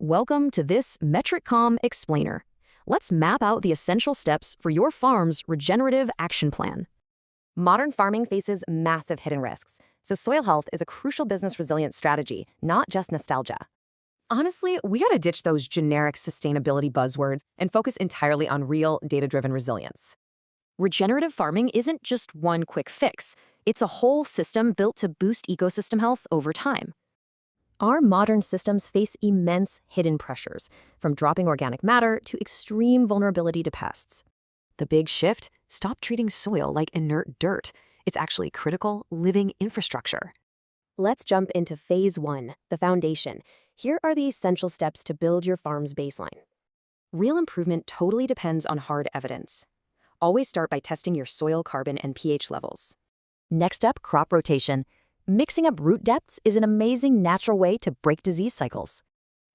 Welcome to this Metriqom explainer. Let's map out the essential steps for your farm's regenerative action plan. Modern farming faces massive hidden risks, so soil health is a crucial business resilience strategy, not just nostalgia. Honestly, we gotta ditch those generic sustainability buzzwords and focus entirely on real, data-driven resilience. Regenerative farming isn't just one quick fix. It's a whole system built to boost ecosystem health over time. Our modern systems face immense hidden pressures, from dropping organic matter to extreme vulnerability to pests. The big shift? Stop treating soil like inert dirt. It's actually critical, living infrastructure. Let's jump into Phase 1, the foundation. Here are the essential steps to build your farm's baseline. Real improvement totally depends on hard evidence. Always start by testing your soil carbon and pH levels. Next up, crop rotation. Mixing up root depths is an amazing natural way to break disease cycles.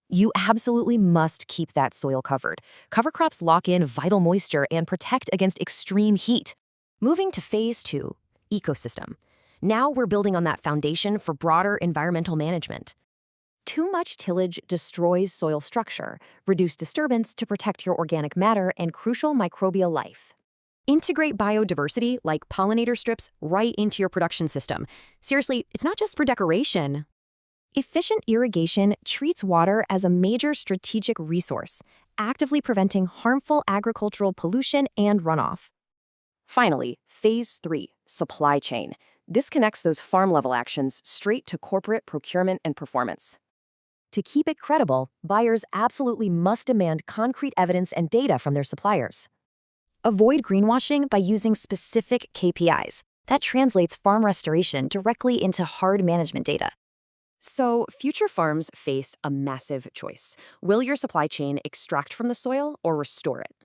You absolutely must keep that soil covered. Cover crops lock in vital moisture and protect against extreme heat. Moving to Phase 2, ecosystem. Now we're building on that foundation for broader environmental management. Too much tillage destroys soil structure. Reduce disturbance to protect your organic matter and crucial microbial life. Integrate biodiversity like pollinator strips right into your production system. Seriously, it's not just for decoration. Efficient irrigation treats water as a major strategic resource, actively preventing harmful agricultural pollution and runoff. Finally, Phase 3, supply chain. This connects those farm-level actions straight to corporate procurement and performance. To keep it credible, buyers absolutely must demand concrete evidence and data from their suppliers. Avoid greenwashing by using specific KPIs. That translates farm restoration directly into hard management data. So, future farms face a massive choice. Will your supply chain extract from the soil or restore it?